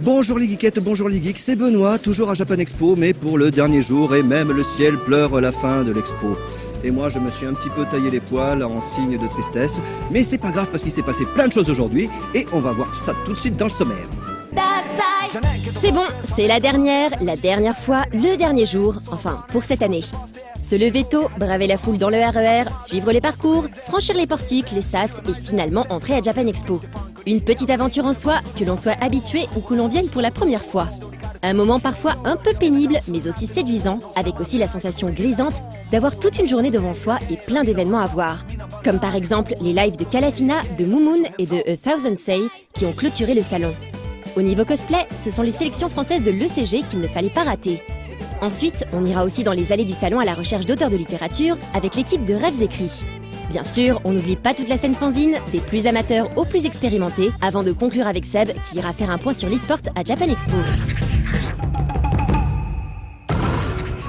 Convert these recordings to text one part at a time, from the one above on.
Bonjour les geekettes, bonjour les geeks, c'est Benoît, toujours à Japan Expo, mais pour le dernier jour, et même le ciel pleure la fin de l'expo. Et moi je me suis un petit peu taillé les poils en signe de tristesse, mais c'est pas grave parce qu'il s'est passé plein de choses aujourd'hui, et on va voir ça tout de suite dans le sommaire. C'est bon, c'est la dernière fois, le dernier jour, enfin pour cette année. Se lever tôt, braver la foule dans le RER, suivre les parcours, franchir les portiques, les sas et finalement entrer à Japan Expo. Une petite aventure en soi, que l'on soit habitué ou que l'on vienne pour la première fois. Un moment parfois un peu pénible, mais aussi séduisant, avec aussi la sensation grisante d'avoir toute une journée devant soi et plein d'événements à voir. Comme par exemple les lives de Calafina, de Moon et de A Thousand Say qui ont clôturé le salon. Au niveau cosplay, ce sont les sélections françaises de l'ECG qu'il ne fallait pas rater. Ensuite, on ira aussi dans les allées du salon à la recherche d'auteurs de littérature avec l'équipe de Rêves Écrits. Bien sûr, on n'oublie pas toute la scène fanzine, des plus amateurs aux plus expérimentés, avant de conclure avec Seb qui ira faire un point sur l'e-sport à Japan Expo.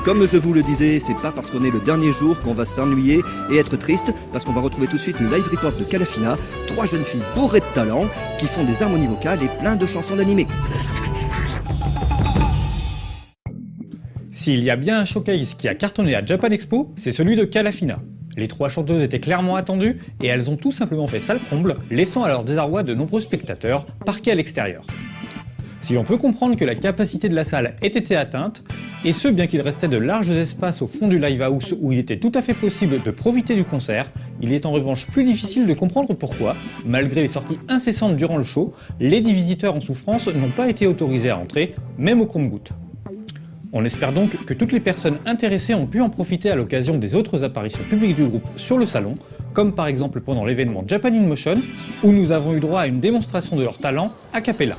Comme je vous le disais, c'est pas parce qu'on est le dernier jour qu'on va s'ennuyer et être triste, parce qu'on va retrouver tout de suite une live report de Calafina, 3 jeunes filles bourrées de talent, qui font des harmonies vocales et plein de chansons d'animé. S'il y a bien un showcase qui a cartonné à Japan Expo, c'est celui de Calafina. Les 3 chanteuses étaient clairement attendues et elles ont tout simplement fait salle comble, laissant à leur désarroi de nombreux spectateurs parqués à l'extérieur. Si l'on peut comprendre que la capacité de la salle ait été atteinte, et ce bien qu'il restait de larges espaces au fond du live house où il était tout à fait possible de profiter du concert, il est en revanche plus difficile de comprendre pourquoi, malgré les sorties incessantes durant le show, les 10 visiteurs en souffrance n'ont pas été autorisés à entrer, même au compte-gouttes. On espère donc que toutes les personnes intéressées ont pu en profiter à l'occasion des autres apparitions publiques du groupe sur le salon, comme par exemple pendant l'événement Japan in Motion, où nous avons eu droit à une démonstration de leur talent a cappella.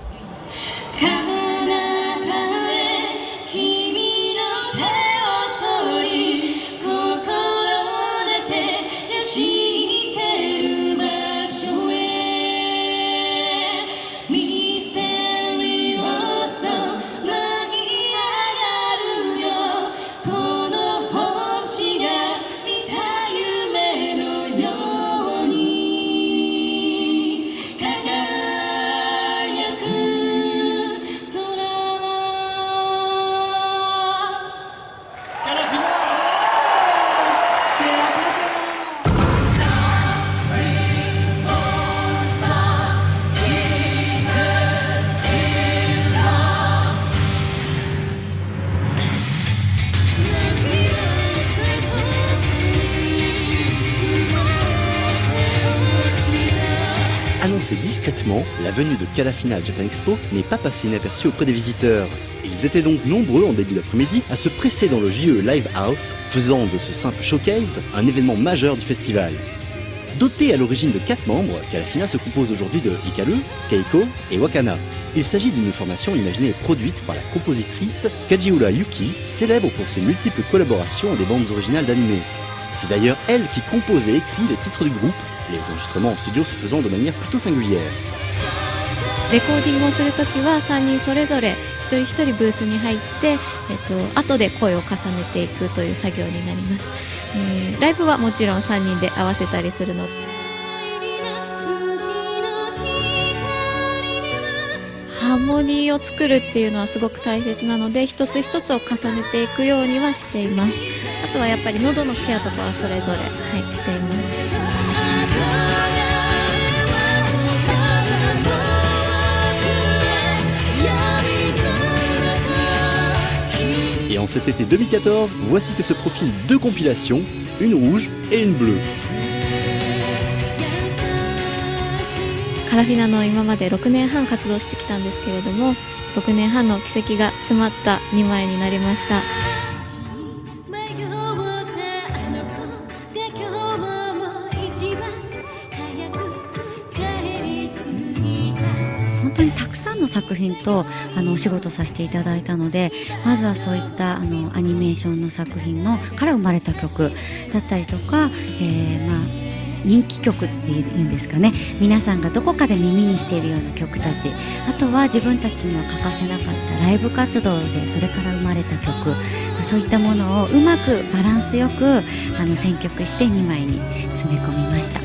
Annoncé discrètement, la venue de Calafina à Japan Expo n'est pas passée inaperçue auprès des visiteurs. Ils étaient donc nombreux en début d'après-midi à se presser dans le JE Live House, faisant de ce simple showcase un événement majeur du festival. Doté à l'origine de 4 membres, Calafina se compose aujourd'hui de Hikaru, Keiko et Wakana. Il s'agit d'une formation imaginée et produite par la compositrice Kajiura Yuki, célèbre pour ses multiples collaborations à des bandes originales d'anime. C'est d'ailleurs elle qui compose et écrit les titres du groupe, les enregistrements en studio se faisant de manière plutôt singulière. レコーディングをするときは3人それぞれ一人一人ブースに入って、後で声を重ねていくという作業になります。ライブはもちろん3人で合わせたりするの。ハーモニーを作るっていうのはすごく大切なので、一つ一つを重ねていくようにはしています。あとはやっぱり喉のケアとかはそれぞれ、しています。Et en cet été 2014, voici que se profilent 2 compilations, une rouge et une bleue. カラフィナの今まで6年半活動してきたんですけれども、6年半の軌跡が詰まった2枚になりました。本当にたくさんの作品とお仕事させていただいたので、まずはそういったアニメーションの作品から生まれた曲だったりとか、人気曲っていうんですかね、皆さんがどこかで耳にしているような曲たち、あとは自分たちには欠かせなかったライブ活動でそれから生まれた曲、そういったものをうまくバランスよく選曲して2枚に詰め込みました。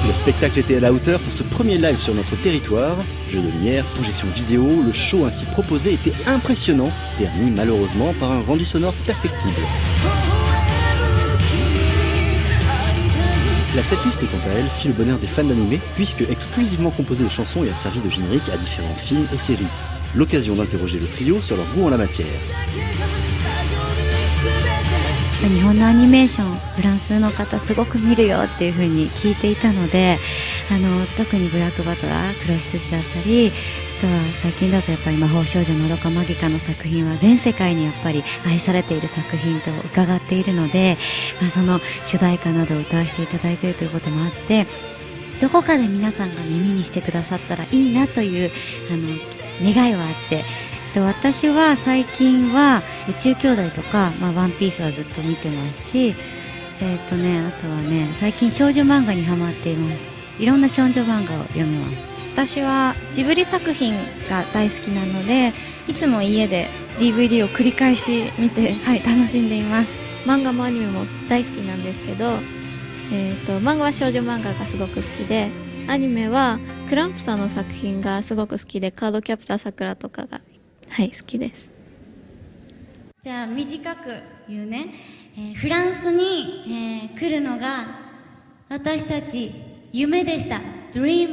Le spectacle était à la hauteur pour ce premier live sur notre territoire. Jeux de lumière, projection vidéo, le show ainsi proposé était impressionnant, terni malheureusement par un rendu sonore perfectible. La setlist, quant à elle, fit le bonheur des fans d'animé, puisque exclusivement composée de chansons et a servi de générique à différents films et séries. L'occasion d'interroger le trio sur leur goût en la matière. 日本のアニメーションフランスの方すごく見るよっていう風に聞いていたので、特にブラックバトラー黒羊だったり、あとは最近だとやっぱり魔法少女まどかマギカの作品は全世界にやっぱり愛されている作品と伺っているので、その主題歌などを歌わせていただいているということもあって、どこかで皆さんが耳にしてくださったらいいなという願いはあって、私は最近は宇宙兄弟とか、ワンピースはずっと見てますし、あとはね、最近少女漫画にハマっています。いろんな少女漫画を読みます。私はジブリ作品が大好きなので、いつも家で DVD を繰り返し見て、楽しんでいます。漫画もアニメも大好きなんですけど、漫画は少女漫画がすごく好きで、アニメはクランプさんの作品がすごく好きで、カードキャプターさくらとかが好きです。じゃあ短く言うね、フランスに、来るのが私たち夢でした。 Dream。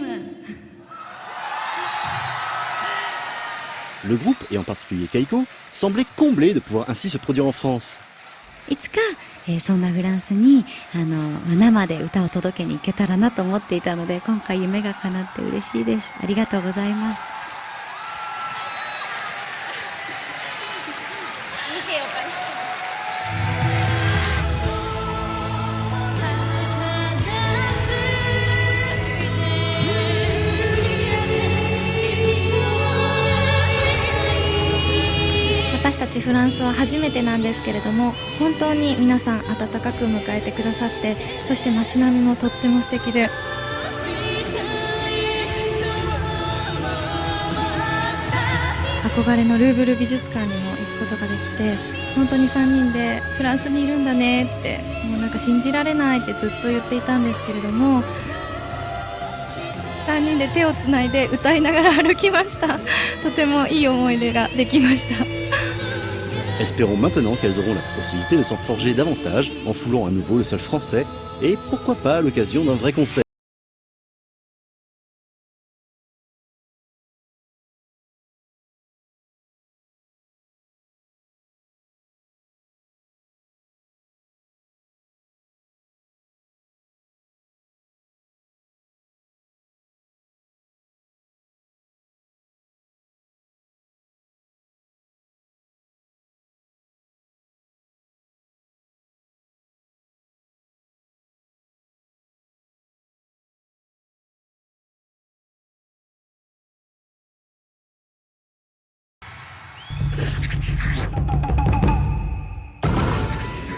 Le groupe, et en particulier Keiko, semblait comblé de pouvoir ainsi se produire en France. いつか、そんなフランスに生で歌を届けに行けたらなと思っていたので、今回夢が叶って嬉しいです。ありがとうございます。私たちフランスは初めてなんですけれども、本当に皆さん温かく迎えてくださって、そして街並みもとっても素敵で、憧れのルーブル美術館にも行くことができて、本当に3人でフランスにいるんだねって、もうなんか信じられないってずっと言っていたんですけれども、3人で手をつないで歌いながら歩きました。とてもいい思い出ができました。Espérons maintenant qu'elles auront la possibilité de s'en forger davantage en foulant à nouveau le sol français et pourquoi pas à l'occasion d'un vrai concert.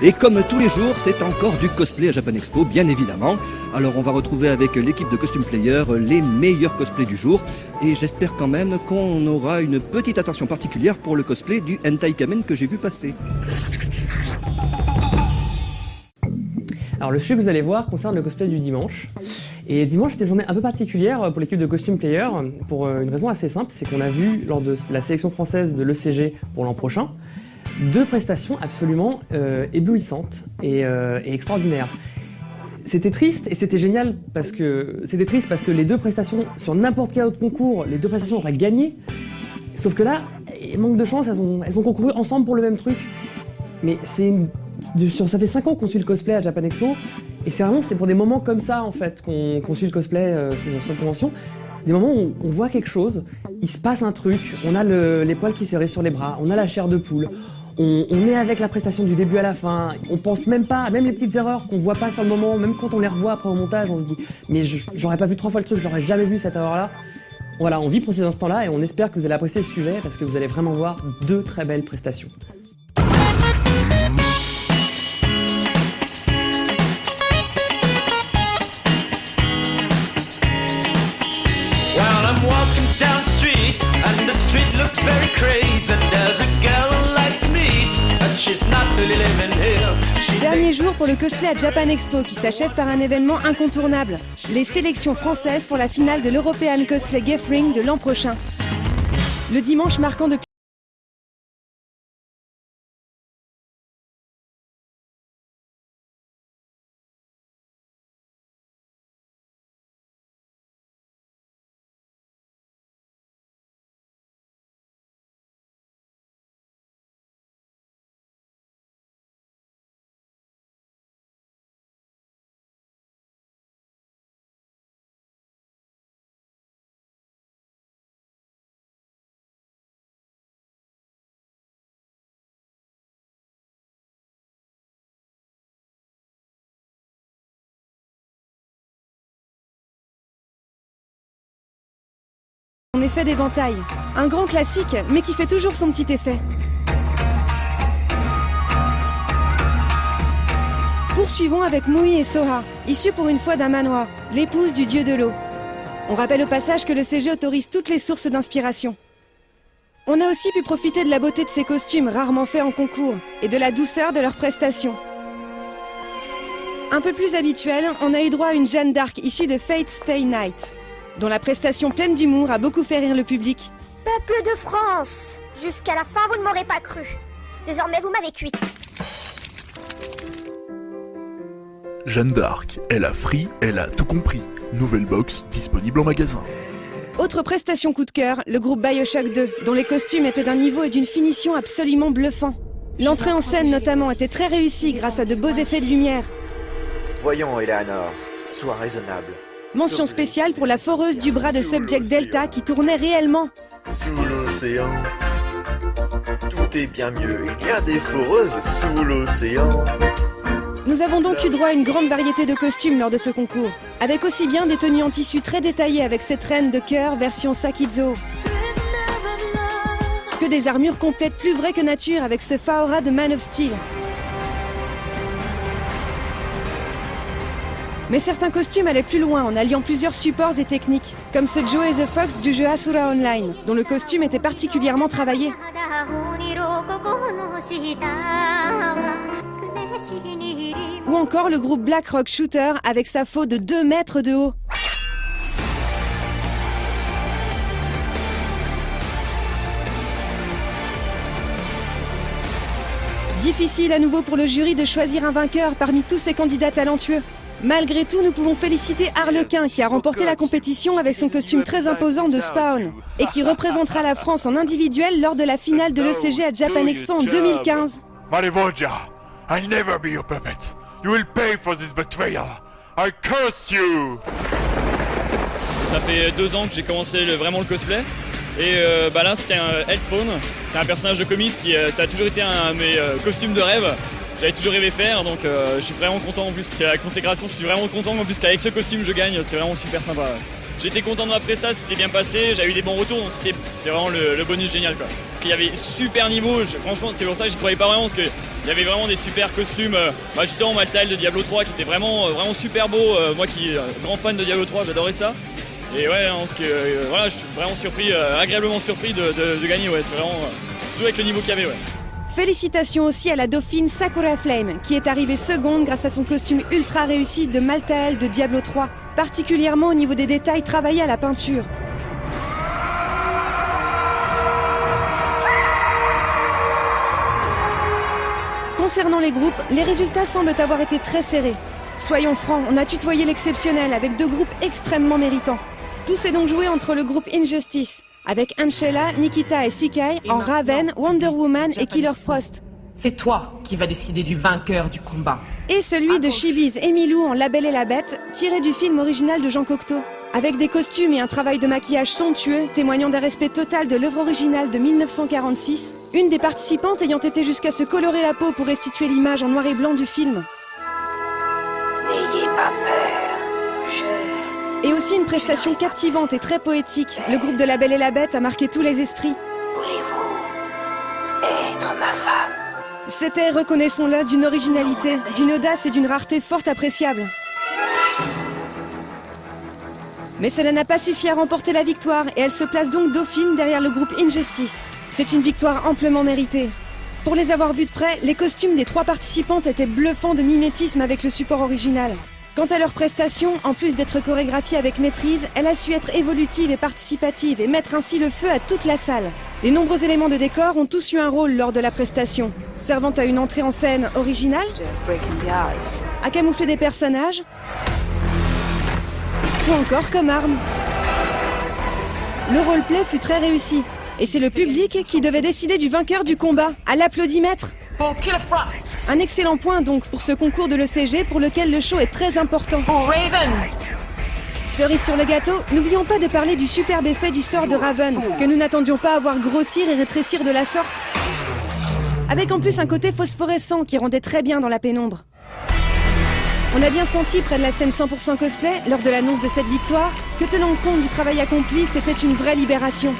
Et comme tous les jours, c'est encore du cosplay à Japan Expo, bien évidemment. Alors on va retrouver avec l'équipe de Costume Player les meilleurs cosplays du jour. Et j'espère quand même qu'on aura une petite attention particulière pour le cosplay du Hentai Kamen que j'ai vu passer. Alors le sujet que vous allez voir concerne le cosplay du dimanche. Et dimanche, c'était une journée un peu particulière pour l'équipe de Costume Player, pour une raison assez simple, c'est qu'on a vu lors de la sélection française de l'ECG pour l'an prochain, 2 prestations absolument éblouissantes et extraordinaires. C'était triste et c'était génial parce que les 2 prestations, sur n'importe quel autre concours, les 2 prestations auraient gagné. Sauf que là, manque de chance, elles ont concouru ensemble pour le même truc. Mais ça fait 5 ans qu'on suit le cosplay à Japan Expo et c'est pour des moments comme ça en fait qu'on suit le cosplay sur cette convention. Des moments où on voit quelque chose, il se passe un truc, on a les poils qui se hérissent sur les bras, on a la chair de poule. On est avec la prestation du début à la fin, on pense même pas, même les petites erreurs qu'on voit pas sur le moment, même quand on les revoit après au montage, on se dit mais j'aurais pas vu 3 fois le truc, j'aurais jamais vu cette erreur-là. Voilà, on vit pour ces instants-là et on espère que vous allez apprécier ce sujet parce que vous allez vraiment voir 2 très belles prestations. Well, I'm walking down the street and the street looks very crazy and there's a girl I like to meet, but she's not really living here. Dernier jour pour le cosplay à Japan Expo qui s'achève par un événement incontournable. Les sélections françaises pour la finale de l'European Cosplay Gathering de l'an prochain. Le dimanche marquant depuis en effet d'éventail. Un grand classique, mais qui fait toujours son petit effet. Poursuivons avec Mui et Soha, issus pour une fois d'un manoir, l'épouse du dieu de l'eau. On rappelle au passage que le CG autorise toutes les sources d'inspiration. On a aussi pu profiter de la beauté de ces costumes rarement faits en concours, et de la douceur de leurs prestations. Un peu plus habituel, on a eu droit à une Jeanne d'Arc issue de Fate Stay Night, dont la prestation pleine d'humour a beaucoup fait rire le public. Peuple de France, jusqu'à la fin vous ne m'aurez pas cru. Désormais vous m'avez cuite. Jeanne d'Arc, elle a free, elle a tout compris. Nouvelle box disponible en magasin. Autre prestation coup de cœur, le groupe BioShock 2, dont les costumes étaient d'un niveau et d'une finition absolument bluffant. L'entrée en scène notamment était très réussie grâce à de beaux effets de lumière. Voyons Eleanor, sois raisonnable. Mention spéciale pour la foreuse du bras de Subject Delta qui tournait réellement. Sous l'océan, tout est bien mieux. Il y a des foreuses sous l'océan. Nous avons donc eu droit à une grande variété de costumes lors de ce concours, avec aussi bien des tenues en tissu très détaillées avec cette reine de cœur version Sakizo, que des armures complètes plus vraies que nature avec ce Faora de Man of Steel. Mais certains costumes allaient plus loin en alliant plusieurs supports et techniques, comme ce Joe et the Fox du jeu Asura Online, dont le costume était particulièrement travaillé. Ou encore le groupe Black Rock Shooter avec sa faux de 2 mètres de haut. Difficile à nouveau pour le jury de choisir un vainqueur parmi tous ces candidats talentueux. Malgré tout, nous pouvons féliciter Harlequin qui a remporté la compétition avec son costume très imposant de Spawn et qui représentera la France en individuel lors de la finale de l'ECG à Japan Expo en 2015. Marivoja, I'll never be your puppet. You will pay for this betrayal. I curse you. Ça fait 2 ans que j'ai commencé vraiment le cosplay. Et là c'était un Hellspawn. C'est un personnage de comics qui ça a toujours été un de mes costumes de rêve. J'avais toujours rêvé faire, donc je suis vraiment content en plus. C'est la consécration, je suis vraiment content en plus qu'avec ce costume je gagne, c'est vraiment super sympa. J'étais content de ma presta, c'était bien passé, j'avais eu des bons retours, donc c'est vraiment le bonus génial quoi. Il y avait super niveau, franchement c'est pour ça que j'y croyais pas vraiment, parce qu'il y avait vraiment des super costumes. Justement Maltail de Diablo 3 qui était vraiment super beau, moi qui suis grand fan de Diablo 3, j'adorais ça. Et ouais, voilà, je suis vraiment surpris, agréablement surpris de gagner, ouais, c'est vraiment, surtout avec le niveau qu'il y avait, ouais. Félicitations aussi à la dauphine Sakura Flame, qui est arrivée seconde grâce à son costume ultra réussi de Maltael de Diablo 3, particulièrement au niveau des détails travaillés à la peinture. Concernant les groupes, les résultats semblent avoir été très serrés. Soyons francs, on a tutoyé l'exceptionnel avec 2 groupes extrêmement méritants. Tout s'est donc joué entre le groupe Injustice, avec Angela, Nikita et Sekai en Raven, Wonder Woman et Killer Frost. C'est toi qui vas décider du vainqueur du combat. Et celui de Chibi's Emilou en La Belle et la Bête, tiré du film original de Jean Cocteau. Avec des costumes et un travail de maquillage somptueux, témoignant d'un respect total de l'œuvre originale de 1946, une des participantes ayant été jusqu'à se colorer la peau pour restituer l'image en noir et blanc du film. N'ayez pas peur, Et aussi une prestation captivante et très poétique. Le groupe de La Belle et la Bête a marqué tous les esprits. Voulez-vous être ma femme? C'était, reconnaissons-le, d'une originalité, d'une audace et d'une rareté fort appréciables. Mais cela n'a pas suffi à remporter la victoire et elle se place donc dauphine derrière le groupe Injustice. C'est une victoire amplement méritée. Pour les avoir vus de près, les costumes des 3 participantes étaient bluffants de mimétisme avec le support original. Quant à leur prestation, en plus d'être chorégraphiée avec maîtrise, elle a su être évolutive et participative et mettre ainsi le feu à toute la salle. Les nombreux éléments de décor ont tous eu un rôle lors de la prestation, servant à une entrée en scène originale, à camoufler des personnages, ou encore comme arme. Le roleplay fut très réussi, et c'est le public qui devait décider du vainqueur du combat, à l'applaudimètre. Un excellent point donc pour ce concours de l'ECG pour lequel le show est très important. Cerise sur le gâteau, n'oublions pas de parler du superbe effet du sort de Raven, que nous n'attendions pas à voir grossir et rétrécir de la sorte. Avec en plus un côté phosphorescent qui rendait très bien dans la pénombre. On a bien senti près de la scène 100% cosplay, lors de l'annonce de cette victoire, que tenant compte du travail accompli, c'était une vraie libération.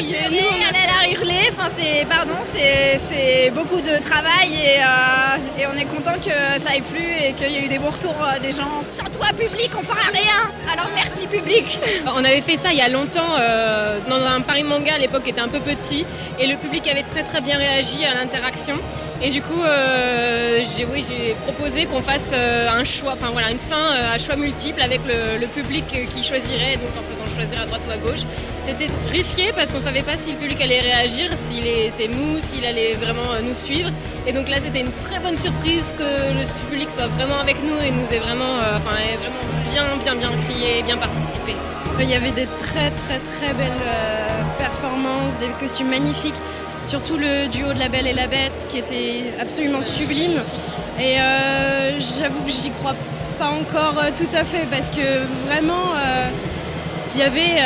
Elle a hurlé, enfin c'est beaucoup de travail et on est content que ça ait plu et qu'il y ait eu des bons retours des gens. Sans toi public on fera rien, alors merci public. On avait fait ça il y a longtemps dans un Paris Manga à l'époque qui était un peu petit et le public avait très bien réagi à l'interaction. Et du coup, j'ai proposé qu'on fasse un choix, enfin voilà, une fin à choix multiples avec le public qui choisirait, donc en faisant choisir à droite ou à gauche. C'était risqué parce qu'on ne savait pas si le public allait réagir, s'il était mou, s'il allait vraiment nous suivre. Et donc là, c'était une très bonne surprise que le public soit vraiment avec nous et nous ait vraiment, bien crié, bien participé. Il y avait des très belles performances, des costumes magnifiques. Surtout le duo de la Belle et la Bête qui était absolument sublime. Et j'avoue que j'y crois pas encore tout à fait parce que vraiment, s'il y avait,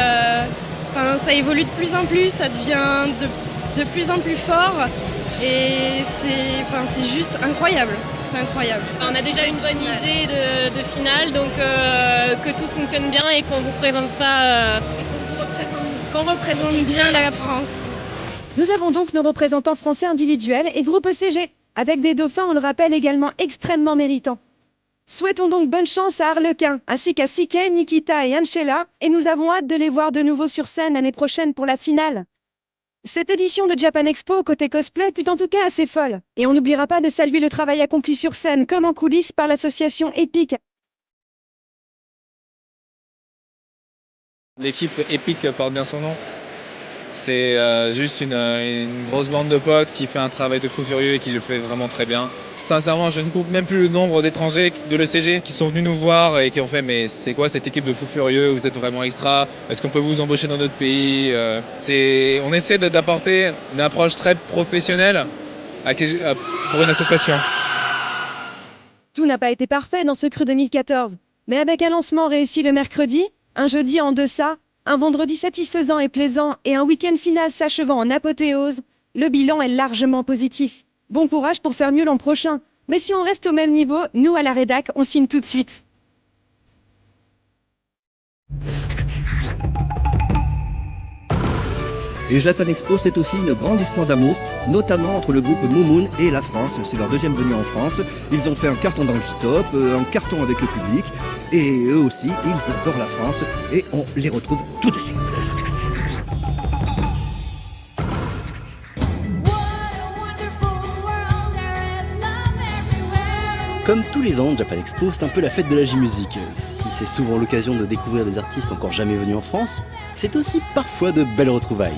ça évolue de plus en plus, ça devient de plus en plus fort et c'est juste incroyable. C'est incroyable. On a déjà une bonne idée de finale, donc que tout fonctionne bien et qu'on vous présente ça, qu'on représente bien la France. Nous avons donc nos représentants français individuels et groupe ECG, avec des dauphins, on le rappelle, également extrêmement méritants. Souhaitons donc bonne chance à Harlequin, ainsi qu'à Siké, Nikita et Anchela, et nous avons hâte de les voir de nouveau sur scène l'année prochaine pour la finale. Cette édition de Japan Expo côté cosplay fut en tout cas assez folle, et on n'oubliera pas de saluer le travail accompli sur scène comme en coulisses par l'association EPIC. L'équipe EPIC porte bien son nom. C'est juste une grosse bande de potes qui fait un travail de fou furieux et qui le fait vraiment très bien. Sincèrement, je ne compte même plus le nombre d'étrangers de l'ECG qui sont venus nous voir et qui ont fait « mais c'est quoi cette équipe de fous furieux, vous êtes vraiment extra, est-ce qu'on peut vous embaucher dans notre pays ?» On essaie d'apporter une approche très professionnelle pour une association. Tout n'a pas été parfait dans ce cru 2014, mais avec un lancement réussi le mercredi, un jeudi en deçà, un vendredi satisfaisant et plaisant et un week-end final s'achevant en apothéose, le bilan est largement positif. Bon courage pour faire mieux l'an prochain. Mais si on reste au même niveau, nous à la rédac, on signe tout de suite. Et Japan Expo, c'est aussi une grande histoire d'amour, notamment entre le groupe Moon et la France. C'est leur deuxième venue en France. Ils ont fait un carton dans le J-Top, un carton avec le public. Et eux aussi, ils adorent la France. Et on les retrouve tout de suite. Comme tous les ans, Japan Expo, c'est un peu la fête de la J-Musique. Si c'est souvent l'occasion de découvrir des artistes encore jamais venus en France, c'est aussi parfois de belles retrouvailles.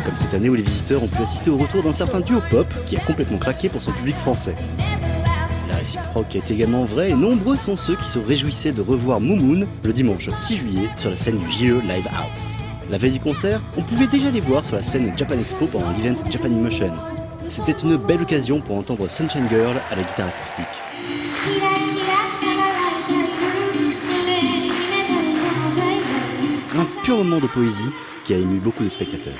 Comme cette année où les visiteurs ont pu assister au retour d'un certain duo pop qui a complètement craqué pour son public français. La réciproque est également vraie et nombreux sont ceux qui se réjouissaient de revoir Moon le dimanche 6 juillet sur la scène du JE Live House. La veille du concert, on pouvait déjà les voir sur la scène Japan Expo pendant l'event Japan Emotion. C'était une belle occasion pour entendre Sunshine Girl à la guitare acoustique. Un pur moment de poésie qui a ému beaucoup de spectateurs.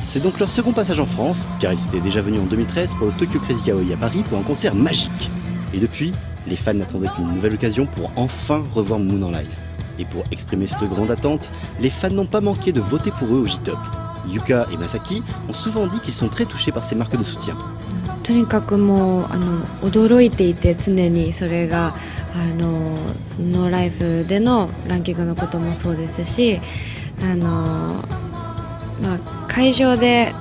C'est donc leur second passage en France, car ils étaient déjà venus en 2013 pour le Tokyo Crazy Kawaii à Paris pour un concert magique. Et depuis, les fans n'attendaient qu'une nouvelle occasion pour enfin revoir Moon en live. Et pour exprimer cette grande attente, les fans n'ont pas manqué de voter pour eux au J-Top. Yuka et Masaki ont souvent dit qu'ils sont très touchés par ces marques de soutien. とにかくもう驚いていて常にそれがそのライブでのランキングのこともそうですし、会場で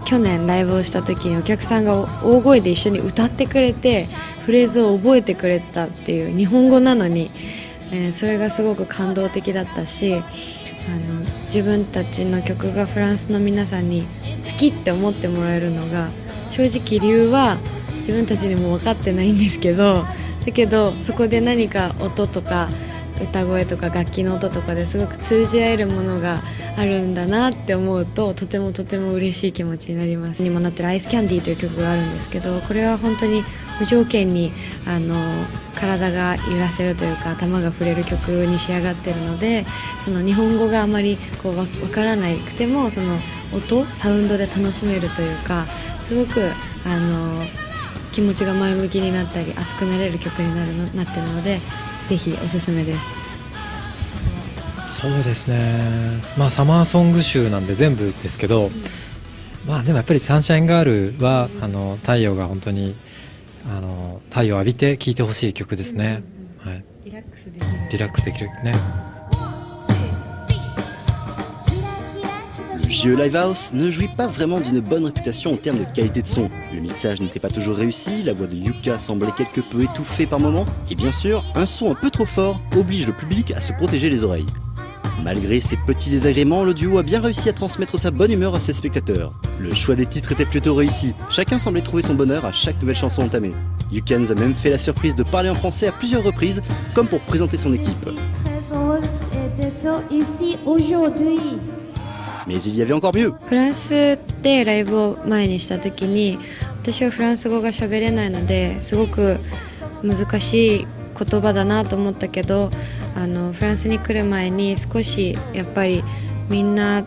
去年ライブをした時にお客さんが大声で一緒に歌ってくれてフレーズを覚えてくれてたっていう、日本語なのに、それがすごく感動的だったし、自分たちの曲がフランスの皆さんに好きって思ってもらえるのが正直理由は自分たちにも分かってないんですけど、だけどそこで何か音とか歌声とか楽器の音とかですごく通じ合えるものがあるんだなって思うと、とてもとても嬉しい気持ちになります。にもなってるアイスキャンディーという曲があるんですけど、これは本当に無条件に体が揺らせるというか頭が触れる曲に仕上がってるので、その日本語があまりこう分からなくてもその音サウンドで楽しめるというか、すごく気持ちが前向きになったり熱くなれる曲になってるので、ぜひおすすめです。そうですね、サマーソング集なんで全部ですけど、でもやっぱりサンシャインガールは太陽が本当に太陽を浴びて聴いてほしい曲ですね、はい、リラックスできるね。Le JE Livehouse ne jouit pas vraiment d'une bonne réputation en termes de qualité de son. Le mixage n'était pas toujours réussi, la voix de Yuka semblait quelque peu étouffée par moments, et bien sûr, un son un peu trop fort oblige le public à se protéger les oreilles. Malgré ces petits désagréments, le duo a bien réussi à transmettre sa bonne humeur à ses spectateurs. Le choix des titres était plutôt réussi, chacun semblait trouver son bonheur à chaque nouvelle chanson entamée. Yuka nous a même fait la surprise de parler en français à plusieurs reprises, comme pour présenter son équipe. Mais il y avait encore mieux. フランスでライブを前にした時に、私はフランス語が喋れないのですごく難しい言葉だなと思ったけど、フランスに来る前に少しやっぱりみんな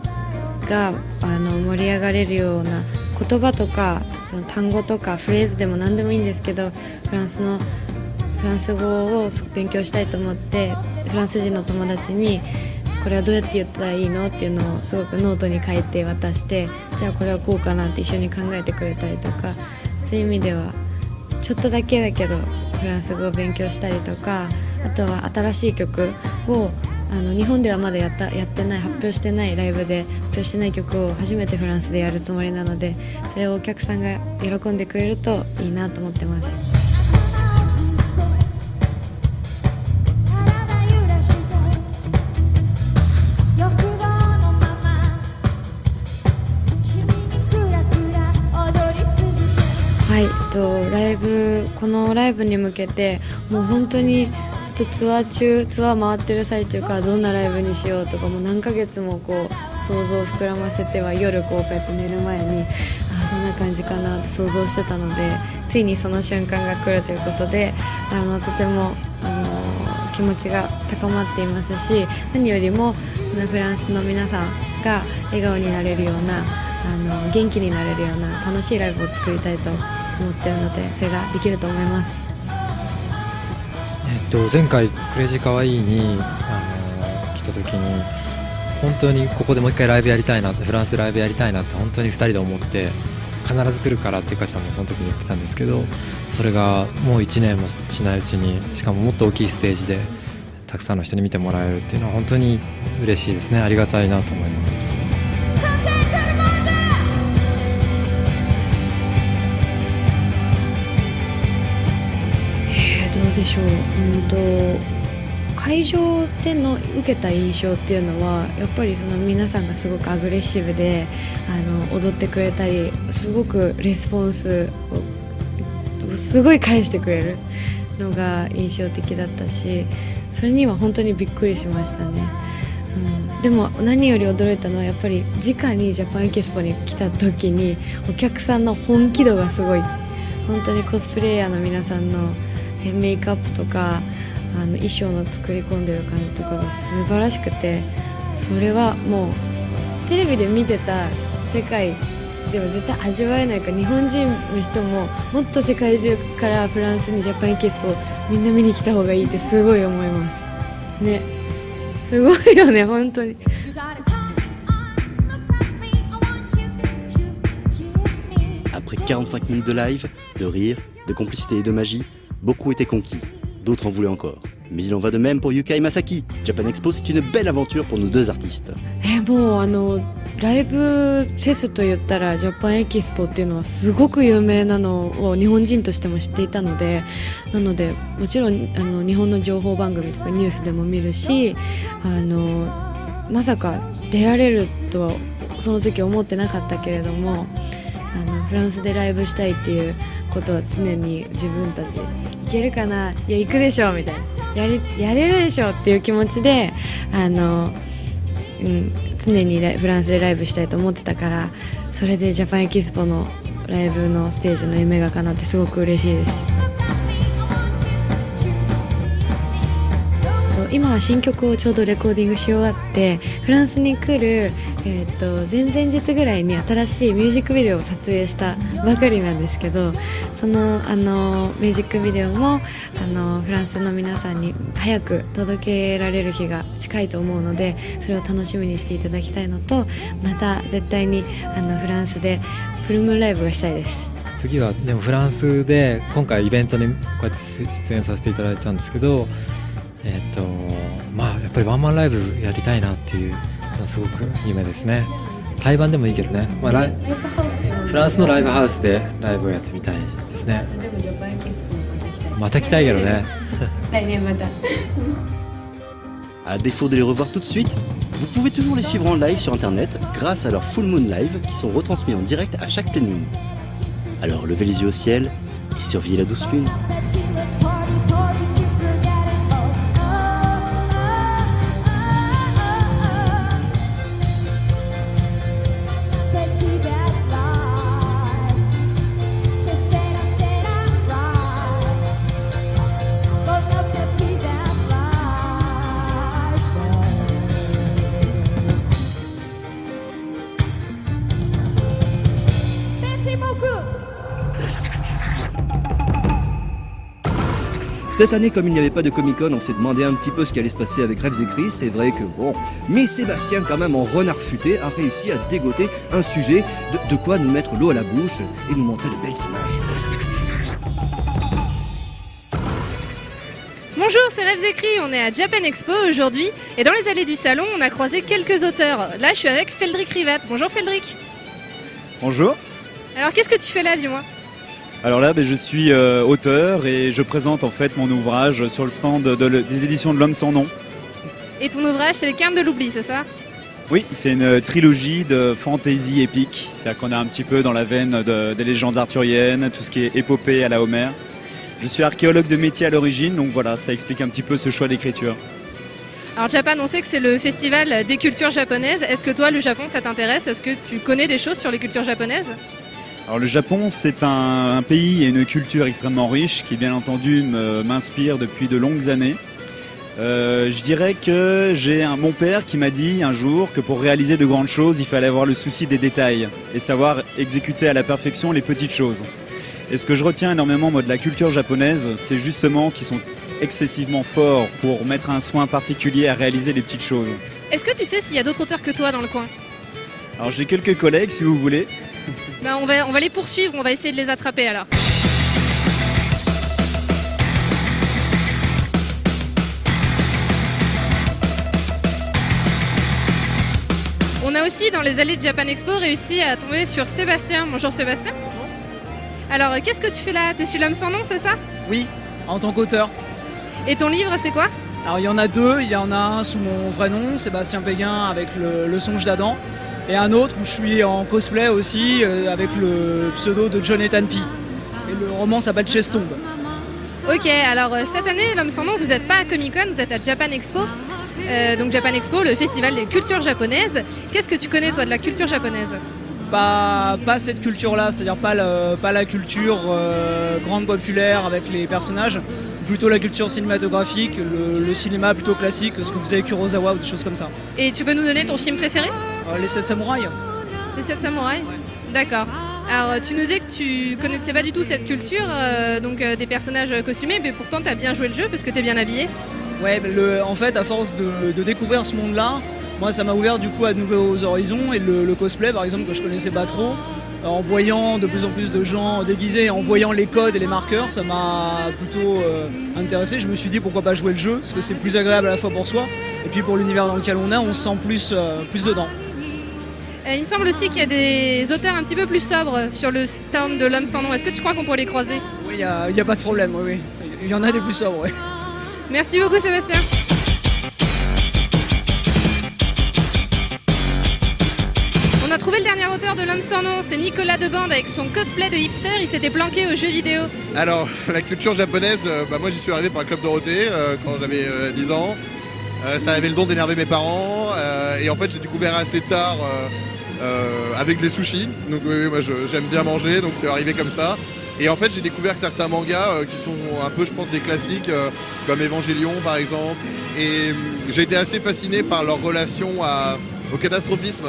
が盛り上がれるような言葉とかその単語とかフレーズでも何でもいいんですけど、フランス語を勉強したいと思ってフランス人の友達にこれはどうやって言ったらいいのっていうのをすごくノートに書いて渡して、じゃあこれはこうかなって一緒に考えてくれたりとか、そういう意味ではちょっとだけだけどフランス語を勉強したりとか、あとは新しい曲を日本ではまだやってない、発表してないライブで発表してない曲を初めてフランスでやるつもりなので、それをお客さんが喜んでくれるといいなと思ってます。はい、このライブに向けてもう本当にずっとツアー回ってる最中からどんなライブにしようとかもう何ヶ月もこう想像を膨らませては夜こうやって寝る前にどんな感じかなって想像してたので、ついにその瞬間が来るということでとても気持ちが高まっていますし、何よりもフランスの皆さんが笑顔になれるような元気になれるような楽しいライブを作りたいと思っているので、それができると思います。前回クレイジーカワイイに来た時に本当にここでもう一回ライブやりたいなって、フランスでライブやりたいなって本当に2人で思って必ず来るからってゆかちゃんもその時に言ってたんですけど、それがもう1年もしないうちに、しかももっと大きいステージでたくさんの人に見てもらえるっていうのは本当に嬉しいですね。ありがたいなと思います。どうでしょう、会場での受けた印象っていうのはやっぱりその皆さんがすごくアグレッシブで踊ってくれたり、すごくレスポンスをすごい返してくれるのが印象的だったし、それには本当にびっくりしましたね。でも何より驚いたのはやっぱり直にジャパンエキスポに来た時にお客さんの本気度がすごい、本当にコスプレイヤーの皆さんのメイクアップとか衣装の作り込んでる感じとかが素晴らしくて、それはもうテレビで見てた世界では絶対味わえないから、日本人の人ももっと世界中からフランスにジャパンエキスポみんな見に来た方がいいってすごい思いますね。すごいよね本当に。Après 45 minutes de live, de rire, de complicité et de magie, beaucoup étaient conquis. d'autres en voulaient encore. Mais il en va de même pour Yuka et Masaki. Japan Expo, c'est une belle aventure pour nos deux artistes. もうライブフェスと言ったらジャパンエキスポっていうのはすごく有名なのを日本人としても知っていたので、なのでもちろん日本の情報番組とかニュースでも見るし、まさか出られるとはその時思ってなかったけれども、フランスでライブしたいっていうことは常に自分たちいけるかな、いや行くでしょみたいな、やれるでしょっていう気持ちで常にフランスでライブしたいと思ってたから、それでジャパンエキスポのライブのステージの夢が叶ってすごく嬉しいです。今は新曲をちょうどレコーディングし終わってフランスに来る、前々日ぐらいに新しいミュージックビデオを撮影したばかりなんですけど、そのミュージックビデオもフランスの皆さんに早く届けられる日が近いと思うので、それを楽しみにしていただきたいのと、また絶対にフランスでフルムーンライブがしたいです。次はでもフランスで今回イベントにこうやって出演させていただいたんですけど、まあやっぱりワンマンライブやりたいなっていうのはすごく夢ですね。対バンでもいいけどね、フランスのライブハウスでライブをやってみたいですね。また来たいけどね。来年また。À défaut de les revoir tout de suite, vous pouvez toujours les suivre en live sur internet grâce à leurs Full Moon Live qui sont retransmis en direct à chaque pleine lune. Alors levez les yeux au ciel et surveillez la douce lune. Cette année, comme il n'y avait pas de Comic-Con, on s'est demandé un petit peu ce qui allait se passer avec Rêves écrits. C'est vrai que bon, mais Sébastien, quand même, en renard futé, a réussi à dégoter un sujet, de quoi nous mettre l'eau à la bouche et nous montrer de belles images. Bonjour, c'est Rêves écrits, on est à Japan Expo aujourd'hui et dans les allées du salon, on a croisé quelques auteurs. Là, je suis avec Feldric Rivat. Bonjour Feldric. Bonjour. Alors, qu'est-ce que tu fais là, dis-moi? Alors là, je suis auteur et je présente en fait mon ouvrage sur le stand des éditions de l'Homme sans nom. Et ton ouvrage, c'est Les Quintes de l'Oubli, c'est ça? Oui, c'est une trilogie de fantasy épique. C'est-à-dire qu'on est un petit peu dans la veine des légendes arthuriennes, tout ce qui est épopée à la Homère. Je suis archéologue de métier à l'origine, donc voilà, ça explique un petit peu ce choix d'écriture. Alors Japan, on sait que c'est le festival des cultures japonaises. Est-ce que toi, le Japon, ça t'intéresse? Est-ce que tu connais des choses sur les cultures japonaises? Alors le Japon, c'est un pays et une culture extrêmement riche qui, bien entendu, m'inspire depuis de longues années. Je dirais que j'ai mon père qui m'a dit un jour que pour réaliser de grandes choses, il fallait avoir le souci des détails et savoir exécuter à la perfection les petites choses. Et ce que je retiens énormément moi, de la culture japonaise, c'est justement qu'ils sont excessivement forts pour mettre un soin particulier à réaliser les petites choses. Est-ce que tu sais s'il y a d'autres auteurs que toi dans le coin? Alors j'ai quelques collègues si vous voulez. Ben, on va les poursuivre, on va essayer de les attraper alors. On a aussi dans les allées de Japan Expo réussi à tomber sur Sébastien. Bonjour Sébastien. Alors qu'est-ce que tu fais là? T'es chez l'Homme sans nom, c'est ça? Oui, en tant qu'auteur. Et ton livre c'est quoi? Alors il y en a deux, il y en a un sous mon vrai nom, Sébastien Péguin avec le songe d'Adam. Et un autre où je suis en cosplay aussi avec le pseudo de Jonathan P. Et le roman s'appelle Chestombe. Ok, alors cette année, l'Homme sans nom, vous n'êtes pas à Comic Con, vous êtes à Japan Expo. Donc Japan Expo, le festival des cultures japonaises. Qu'est-ce que tu connais toi de la culture japonaise? Pas cette culture-là, c'est-à-dire pas la culture grande populaire avec les personnages, plutôt la culture cinématographique, le cinéma plutôt classique, ce que faisait Kurosawa ou des choses comme ça. Et tu peux nous donner ton film préféré? Les 7 samouraïs. Les 7 samouraïs? Ouais. D'accord. Alors tu nous disais que tu connaissais pas du tout cette culture, donc des personnages costumés, mais pourtant tu as bien joué le jeu parce que tu es bien habillé. Ouais, en fait à force de découvrir ce monde-là, moi ça m'a ouvert du coup à de nouveaux horizons et le cosplay par exemple que je connaissais pas trop, en voyant de plus en plus de gens déguisés, en voyant les codes et les marqueurs, ça m'a plutôt intéressé. Je me suis dit pourquoi pas jouer le jeu, parce que c'est plus agréable à la fois pour soi, et puis pour l'univers dans lequel on se sent plus dedans. Il me semble aussi qu'il y a des auteurs un petit peu plus sobres sur le stand de l'homme sans nom. Est-ce que tu crois qu'on pourrait les croiser? Oui, il n'y a pas de problème, oui. Il y en a des plus sobres, oui. Merci beaucoup Sébastien. On a trouvé le dernier auteur de l'homme sans nom, c'est Nicolas Debande avec son cosplay de hipster, il s'était planqué aux jeux vidéo. Alors, la culture japonaise, moi j'y suis arrivé par le Club Dorothée quand j'avais 10 ans. Ça avait le don d'énerver mes parents et en fait j'ai découvert assez tard avec les sushis. Donc oui, moi j'aime bien manger, donc c'est arrivé comme ça. Et en fait j'ai découvert certains mangas qui sont un peu je pense des classiques comme Evangelion par exemple. Et j'ai été assez fasciné par leur relation au catastrophisme.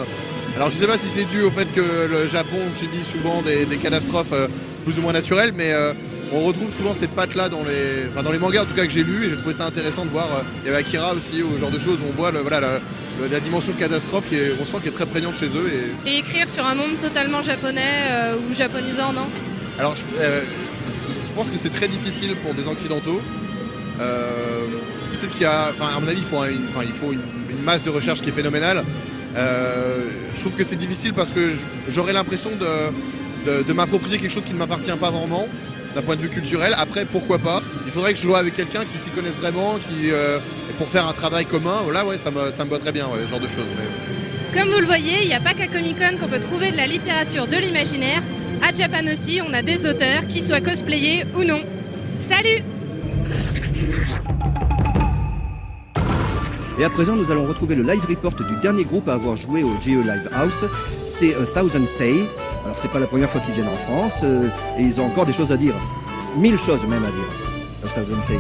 Alors je sais pas si c'est dû au fait que le Japon subit souvent des catastrophes plus ou moins naturelles, mais on retrouve souvent cette patte-là dans les mangas en tout cas que j'ai lus, et j'ai trouvé ça intéressant de voir. Il y avait Akira aussi, ou ce genre de choses où on voit la dimension de catastrophe on sent qu'elle est très prégnante chez eux. Et écrire sur un monde totalement japonais ou japonisant, non? Alors je pense que c'est très difficile pour des occidentaux. Peut-être qu'il y a, à mon avis, il faut une masse de recherche qui est phénoménale. Je trouve que c'est difficile parce que j'aurais l'impression de m'approprier quelque chose qui ne m'appartient pas vraiment d'un point de vue culturel. Après, pourquoi pas? Il faudrait que je joue avec quelqu'un qui s'y connaisse vraiment, pour faire un travail commun. Là, ouais, ça me botterait bien, ce genre de choses. Mais... Comme vous le voyez, il n'y a pas qu'à Comic-Con qu'on peut trouver de la littérature de l'imaginaire. À Japan aussi, on a des auteurs, qu'ils soient cosplayés ou non. Salut! Et à présent, nous allons retrouver le live report du dernier groupe à avoir joué au GE Live House. C'est Thousand Say. Alors, c'est pas la première fois qu'ils viennent en France, et ils ont encore des choses à dire. 1000 choses même à dire. Thousand Say.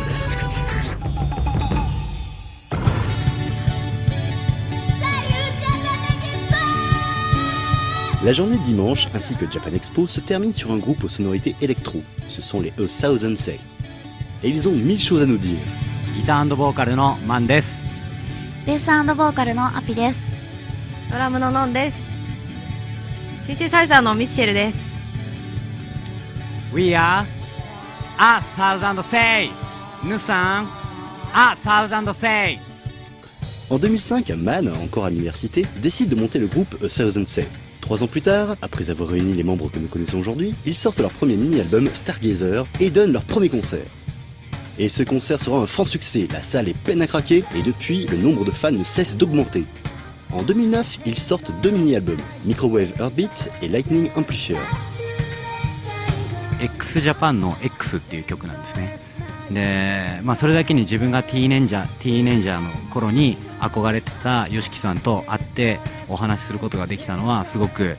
La journée de dimanche ainsi que Japan Expo se termine sur un groupe aux sonorités électro. Ce sont les Thousand Say. Et ils ont 1000 choses à nous dire. ギター&ボーカルのマンです。ベース&ボーカルのアピです。ドラムのノンです。シンセサイザーのミッシェルです。We are a thousand say. Nous sommes a thousand say. En 2005, Man, encore à l'université, décide de monter le groupe A Thousand Say. 3 ans plus tard, après avoir réuni les membres que nous connaissons aujourd'hui, ils sortent leur premier mini-album Stargazer et donnent leur premier concert. Et ce concert sera un franc succès, la salle est pleine à craquer et depuis, le nombre de fans ne cesse d'augmenter. En 2009, ils sortent 2 mini-albums, Microwave Heartbeat et Lightning Amplifier. X Japan の X っていう曲なんですね。で、それだけに自分がティーネンジャーの頃に憧れてた YOSHIKI さんと会ってお話しすることができたのはすごく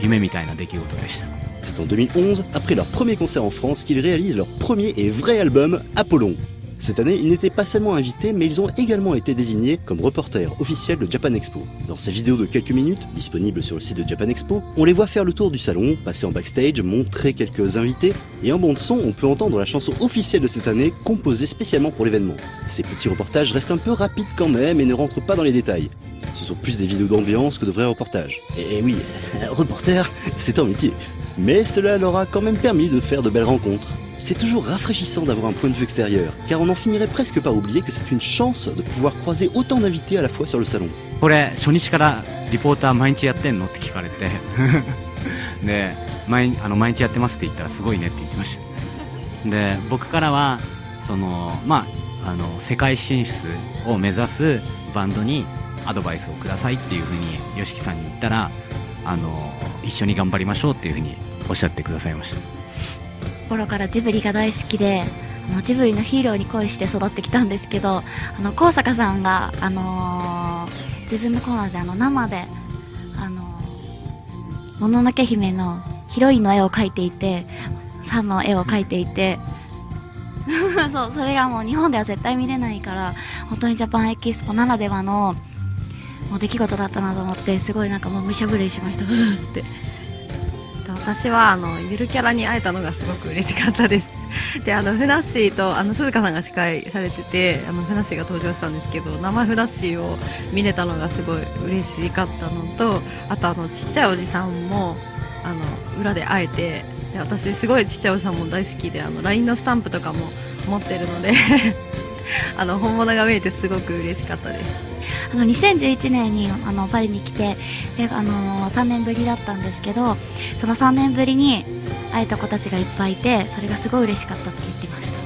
夢みたいな出来事でした。C'est en 2011, après leur premier concert en France, qu'ils réalisent leur premier et vrai album, Apollon. Cette année, ils n'étaient pas seulement invités, mais ils ont également été désignés comme reporters officiels de Japan Expo. Dans ces vidéos de quelques minutes, disponibles sur le site de Japan Expo, on les voit faire le tour du salon, passer en backstage, montrer quelques invités, et en bande son, on peut entendre la chanson officielle de cette année, composée spécialement pour l'événement. Ces petits reportages restent un peu rapides quand même et ne rentrent pas dans les détails. Ce sont plus des vidéos d'ambiance que de vrais reportages. Et oui, reporter, c'est un métier. Mais cela leur a quand même permis de faire de belles rencontres. C'est toujours rafraîchissant d'avoir un point de vue extérieur, car on en finirait presque par oublier que c'est une chance de pouvoir croiser autant d'invités à la fois sur le salon. これ初日からリポーター毎日やってんのって聞かれてで毎日やってますって言ったらすごいねって言ってました。で僕からは世界進出を目指すバンドにアドバイスをくださいっていうふうに YOSHIKI さんに言ったら一緒に頑張りましょうっていうふうにおっしゃってくださいました。頃からジブリが大好きで、ジブリのヒーローに恋して育ってきたんですけど、高坂さんが、自分のコーナーで生でもののけ姫のヒロインの絵を描いていて、サンの絵を描いていてそう、それがもう日本では絶対見れないから、本当にジャパンエキスポならではのもう出来事だったなと思って、すごいもうむしゃぶりしましたって。私はゆるキャラに会えたのがすごく嬉しかったです。でふなっしーと鈴鹿さんが司会されててふなっしーが登場したんですけど、生ふなっしーを見れたのがすごい嬉しかったのと、あとちっちゃいおじさんも裏で会えて、で私すごいちっちゃいおじさんも大好きでLINE のスタンプとかも持ってるので本物が見えてすごく嬉しかったです。2011年にパリに来てで3年ぶりだったんですけど、その3年ぶりに会えた子たちがいっぱいいて、それがすごい嬉しかったって言ってました。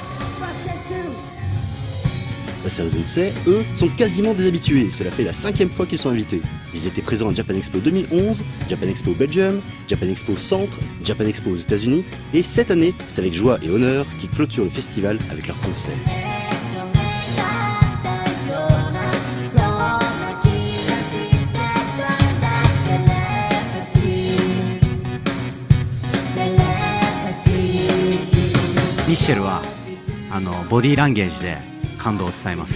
Sensei, eux, sont quasiment des habitués. Cela fait la 5e fois qu'ils sont invités. Ils étaient présents à Japan Expo 2011, Japan Expo Belgium, Japan Expo Centre, Japan Expo aux États-Unis, et cette année, c'est avec joie et honneur qu'ils clôturent le festival avec leur concert. Michel はボディーランゲージで感動を伝えます。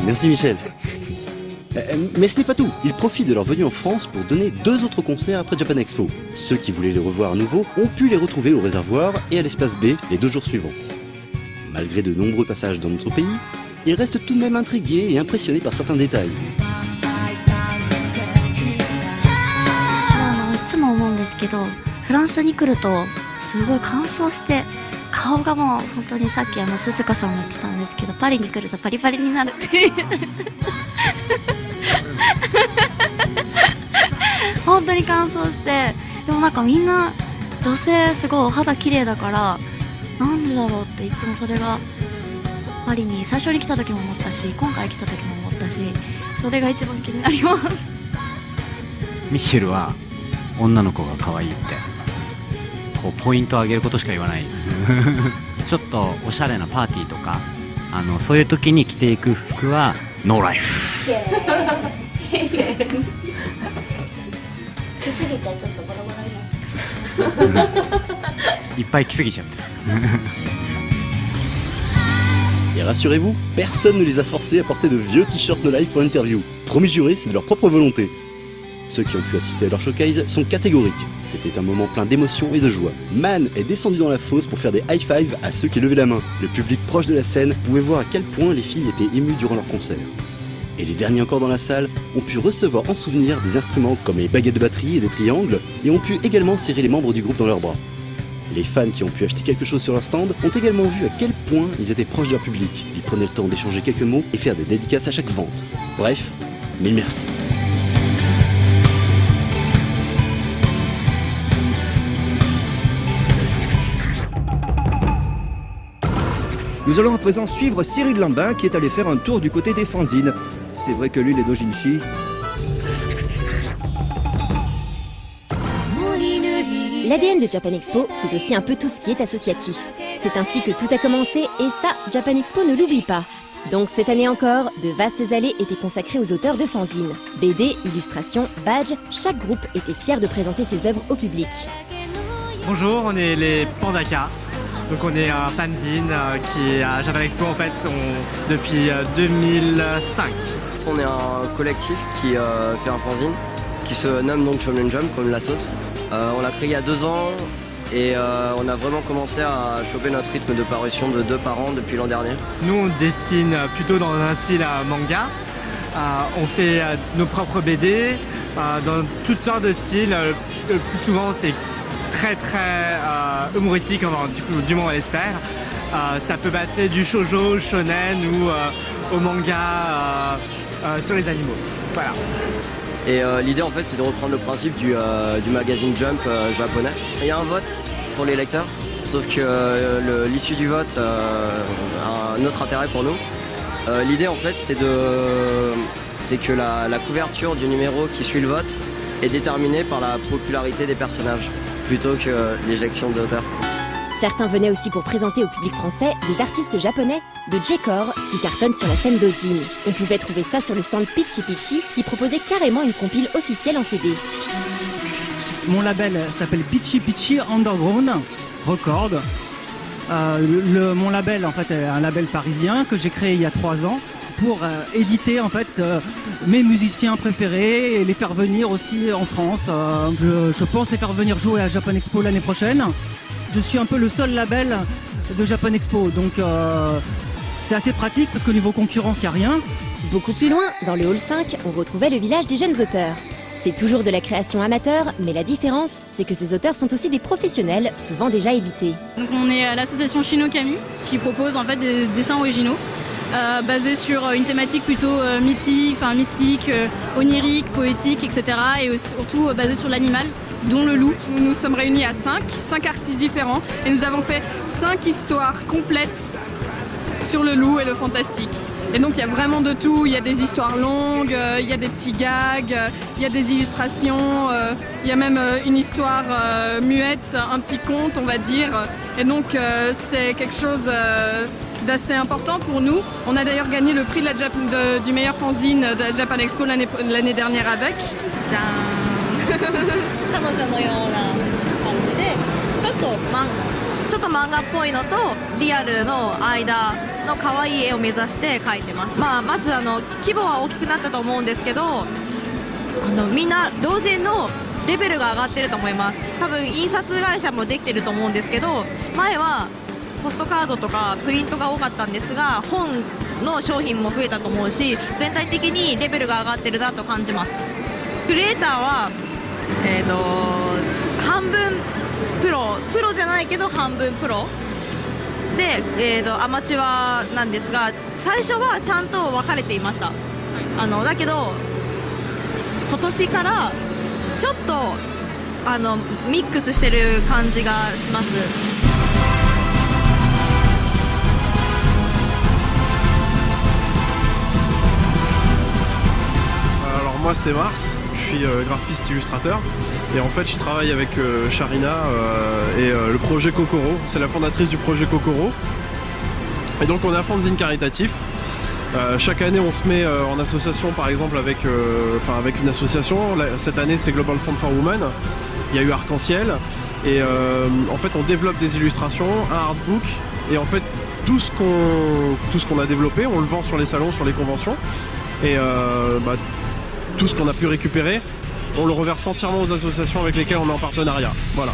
Merci Michel. Mais ce n'est pas tout, ils profitent de leur venue en France pour donner 2 autres concerts après Japan Expo. Ceux qui voulaient les revoir à nouveau ont pu les retrouver au réservoir et à l'espace B les 2 jours suivants. Malgré de nombreux passages dans notre pays, ils restent tout de même intrigués et impressionnés par certains détails. いつも思うんですけど、フランスに来るとすごい乾燥して顔がもう本当にさっき鈴鹿さんも言ってたんですけど、パリに来るとパリパリになるって本当に乾燥して、でもなんかみんな女性すごいお肌綺麗だからなんでだろうっていつもそれがパリに最初に来た時も思ったし、今回来た時も思ったし、それが一番気になります。ミッシェルは女の子が可愛いってこうポイントを上げることしか言わないちょっとおしゃれなパーティーとかそういう時に着ていく服はノーライフ着すぎてちょっとボロボロになっちゃういっぱい着すぎちゃってEt rassurez-vous, personne ne les a forcés à porter de vieux t-shirts No Life pour l'interview. Promis juré, c'est de leur propre volonté. Ceux qui ont pu assister à leur showcase sont catégoriques. C'était un moment plein d'émotion et de joie. Man est descendu dans la fosse pour faire des high-fives à ceux qui levaient la main. Le public proche de la scène pouvait voir à quel point les filles étaient émues durant leur concert. Et les derniers encore dans la salle ont pu recevoir en souvenir des instruments comme les baguettes de batterie et des triangles, et ont pu également serrer les membres du groupe dans leurs bras. Les fans qui ont pu acheter quelque chose sur leur stand ont également vu à quel point ils étaient proches de leur public. Ils prenaient le temps d'échanger quelques mots et faire des dédicaces à chaque vente. Bref, mille merci. Nous allons à présent suivre Cyril Lambin qui est allé faire un tour du côté des fanzines. C'est vrai que lui, les dojinshi... L'ADN de Japan Expo, c'est aussi un peu tout ce qui est associatif. C'est ainsi que tout a commencé et ça, Japan Expo ne l'oublie pas. Donc cette année encore, de vastes allées étaient consacrées aux auteurs de fanzines. BD, illustrations, badges, chaque groupe était fier de présenter ses œuvres au public. Bonjour, on est les Pandaka. Donc on est un fanzine qui est à Japan Expo en fait depuis 2005. On est un collectif qui fait un fanzine qui se nomme donc Shonen Jump comme la sauce. On l'a créé il y a 2 ans et on a vraiment commencé à choper notre rythme de parution de 2 par an depuis l'an dernier. Nous on dessine plutôt dans un style manga. On fait nos propres BD dans toutes sortes de styles. Le plus souvent c'est très humoristique, enfin, du moins on l'espère. Ça peut passer du shoujo, shonen ou au manga sur les animaux. Voilà. Et l'idée en fait c'est de reprendre le principe du magazine Jump japonais. Il y a un vote pour les lecteurs, sauf que l'issue du vote a un autre intérêt pour nous. L'idée en fait c'est que la couverture du numéro qui suit le vote est déterminée par la popularité des personnages plutôt que l'éjection de l'auteur. Certains venaient aussi pour présenter au public français des artistes japonais de J-Core qui cartonnent sur la scène d'Ojin. On pouvait trouver ça sur le stand Pichi Pichi qui proposait carrément une compile officielle en CD. Mon label s'appelle Pichi Pichi Underground Record. Mon label en fait est un label parisien que j'ai créé il y a 3 ans pour éditer en fait mes musiciens préférés et les faire venir aussi en France. Je pense les faire venir jouer à Japan Expo l'année prochaine. Je suis un peu le seul label de Japan Expo, donc c'est assez pratique parce qu'au niveau concurrence, il n'y a rien. Beaucoup plus loin, dans le hall 5, on retrouvait le village des jeunes auteurs. C'est toujours de la création amateur, mais la différence, c'est que ces auteurs sont aussi des professionnels, souvent déjà édités. Donc on est à l'association Shinokami, qui propose en fait des dessins originaux, basés sur une thématique plutôt mythique, mystique, onirique, poétique, etc. Et surtout basés sur l'animal, dont le loup. Nous nous sommes réunis à 5 artistes différents, et nous avons fait 5 histoires complètes sur le loup et le fantastique. Et donc il y a vraiment de tout, il y a des histoires longues, il y a des petits gags, il y a des illustrations, il y a même une histoire muette, un petit conte on va dire. Et donc c'est quelque chose d'assez important pour nous. On a d'ailleurs gagné le prix du meilleur fanzine de la Japan Expo l'année dernière avec. ちょっと漫画っぽいのとリアルの間の可愛い絵を目指して描いてます。まず規模は大きくなったと思うんですけど、みんな同人のレベルが上がってると思います。多分印刷会社もできてると思うんですけど、前はポストカードとかプリントが多かったんですが、本の商品も増えたと思うし、全体的にレベルが上がってるなと感じます。クリエイターは半分プロじゃないけど半分プロで、アマチュアなんですが、最初はちゃんと分かれていました。だけど今年からちょっとミックスしてる感じがします。Alors moi c'est Mars, je suis graphiste illustrateur et en fait je travaille avec Sharina et le projet Kokoro, c'est la fondatrice du projet Kokoro. Et donc on est un fanzine caritatif. Chaque année on se met en association par exemple avec une association. Cette année c'est Global Fund for Women, il y a eu Arc-en-Ciel et en fait on développe des illustrations, un artbook et en fait tout ce qu'on a développé on le vend sur les salons, sur les conventions et tout ce qu'on a pu récupérer on le reverse entièrement aux associations avec lesquelles on est en partenariat. Voilà.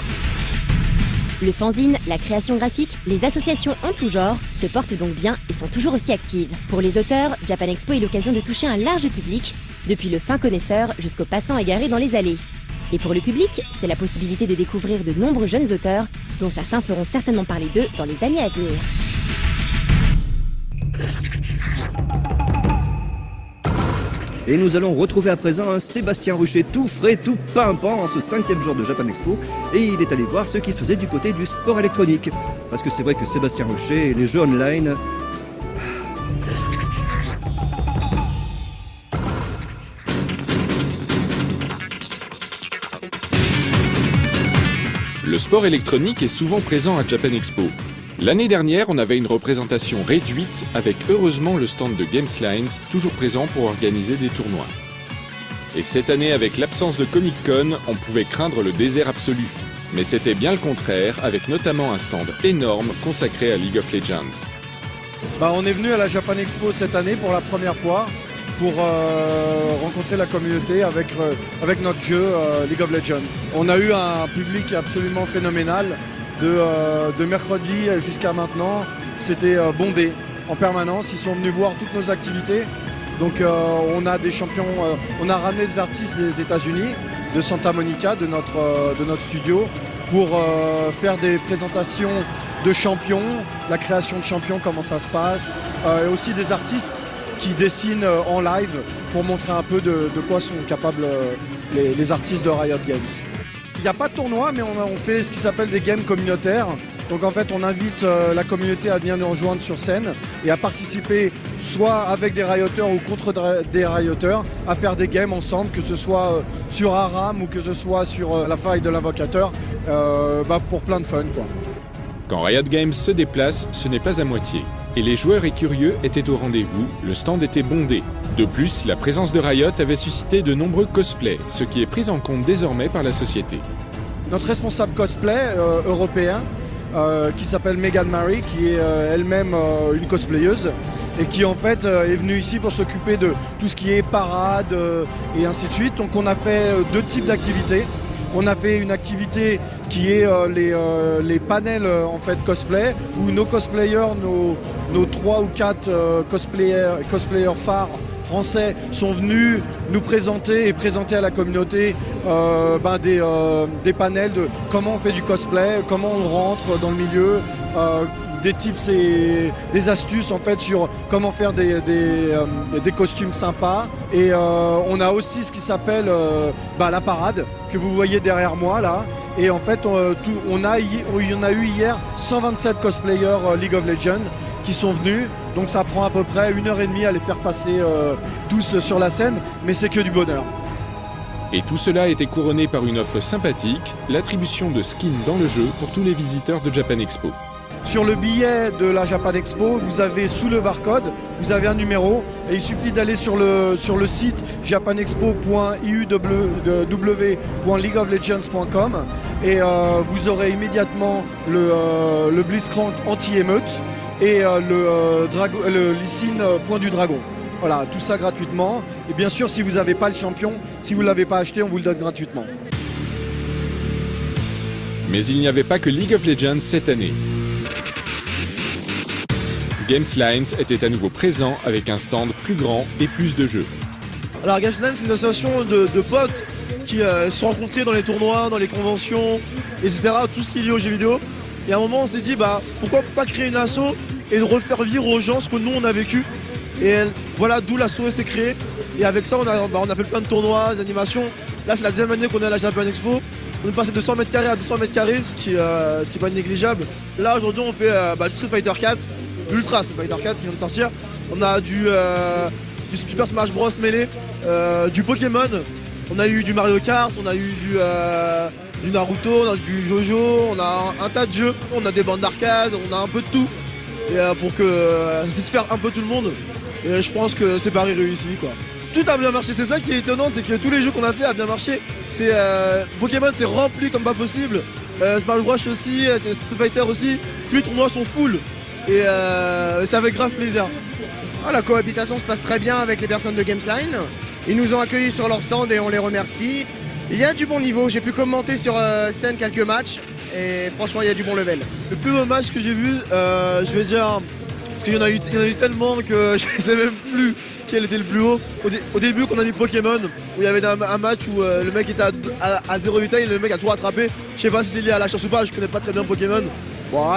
Le fanzine, la création graphique, les associations en tout genre se portent donc bien et sont toujours aussi actives. Pour les auteurs, Japan Expo est l'occasion de toucher un large public, depuis le fin connaisseur jusqu'aux passants égarés dans les allées. Et pour le public, c'est la possibilité de découvrir de nombreux jeunes auteurs, dont certains feront certainement parler d'eux dans les années à venir. Et nous allons retrouver à présent un Sébastien Ruchet tout frais, tout pimpant en ce 5e jour de Japan Expo. Et il est allé voir ce qui se faisait du côté du sport électronique. Parce que c'est vrai que Sébastien Ruchet et les jeux online... Le sport électronique est souvent présent à Japan Expo. L'année dernière, on avait une représentation réduite avec heureusement le stand de Games Lines toujours présent pour organiser des tournois. Et cette année, avec l'absence de Comic Con, on pouvait craindre le désert absolu. Mais c'était bien le contraire, avec notamment un stand énorme consacré à League of Legends. On est venu à la Japan Expo cette année pour la première fois pour rencontrer la communauté avec notre jeu League of Legends. On a eu un public absolument phénoménal. De mercredi jusqu'à maintenant, c'était bondé en permanence. Ils sont venus voir toutes nos activités. Donc on a des champions, on a ramené des artistes des États-Unis, de Santa Monica, de notre studio, pour faire des présentations de champions, la création de champions, comment ça se passe, et aussi des artistes qui dessinent en live pour montrer un peu de quoi sont capables les artistes de Riot Games. Il n'y a pas de tournoi, mais on fait ce qui s'appelle des games communautaires. Donc en fait, on invite la communauté à venir nous rejoindre sur scène et à participer soit avec des rioteurs ou contre des rioteurs, à faire des games ensemble, que ce soit sur Aram ou que ce soit sur la faille de l'invocateur, pour plein de fun, quoi. Quand Riot Games se déplace, ce n'est pas à moitié. Et les joueurs et curieux étaient au rendez-vous, le stand était bondé. De plus, la présence de Riot avait suscité de nombreux cosplays, ce qui est pris en compte désormais par la société. Notre responsable cosplay européen qui s'appelle Megan Mary, qui est elle-même une cosplayeuse et qui en fait est venue ici pour s'occuper de tout ce qui est parade et ainsi de suite. Donc on a fait 2 types d'activités. On a fait une activité qui est les panels en fait cosplay, où nos cosplayers, nos 3 ou 4 cosplayers phares français sont venus nous présenter et présenter à la communauté des panels de comment on fait du cosplay, comment on rentre dans le milieu, des tips et des astuces en fait sur comment faire des costumes sympas. Et on a aussi ce qui s'appelle la parade que vous voyez derrière moi là. Et en fait il y en a eu hier 127 cosplayers League of Legends qui sont venus, donc ça prend à peu près 1h30 à les faire passer tous sur la scène, mais c'est que du bonheur. Et tout cela a été couronné par une offre sympathique, l'attribution de skins dans le jeu pour tous les visiteurs de Japan Expo. Sur le billet de la Japan Expo, vous avez sous le barcode, vous avez un numéro et il suffit d'aller sur le site japanexpo.iuw.leagueoflegends.com et vous aurez immédiatement le Blitzcrank anti-émeute et le Lee Point du Dragon. Voilà, tout ça gratuitement. Et bien sûr, si vous n'avez pas le champion, si vous ne l'avez pas acheté, on vous le donne gratuitement. Mais il n'y avait pas que League of Legends cette année. Gameslines était à nouveau présent avec un stand plus grand et plus de jeux. Alors Gameslines, c'est une association de potes qui se sont rencontrés dans les tournois, dans les conventions, etc. Tout ce qui est lié aux jeux vidéo. Et à un moment on s'est dit pourquoi pas créer une asso et de refaire vivre aux gens ce que nous on a vécu. Et voilà d'où l'asso s'est créée. Et avec ça on a fait plein de tournois, des animations. Là c'est la 2e année qu'on est à la Japan Expo. On est passé de 100 m² à 200 m², ce qui est pas négligeable. Là aujourd'hui on fait du Street Fighter 4, Ultra Street Fighter 4 qui vient de sortir. On a du Super Smash Bros Melee, du Pokémon, on a eu du Mario Kart, on a eu du Naruto, on a du Jojo, on a un tas de jeux, on a des bandes d'arcade, on a un peu de tout. Et pour que ça satisfaire un peu tout le monde. Et je pense que c'est Paris réussi quoi. Tout a bien marché, c'est ça qui est étonnant, c'est que tous les jeux qu'on a fait a bien marché. Pokémon c'est rempli comme pas possible, Smash Bros aussi, Street Fighter aussi, tous les tournois sont full. Et ça fait grave plaisir. La cohabitation se passe très bien avec les personnes de Gameslines. Ils nous ont accueillis sur leur stand et on les remercie. Il y a du bon niveau, j'ai pu commenter sur scène quelques matchs et franchement il y a du bon level. Le plus beau match que j'ai vu, je vais dire, parce qu'il y en a eu tellement que je ne sais même plus quel était le plus haut. Au début qu'on a mis Pokémon, où il y avait un match où le mec était à 0 vital et le mec a tout rattrapé. Je sais pas si c'est lié à la chance ou pas, je connais pas très bien Pokémon.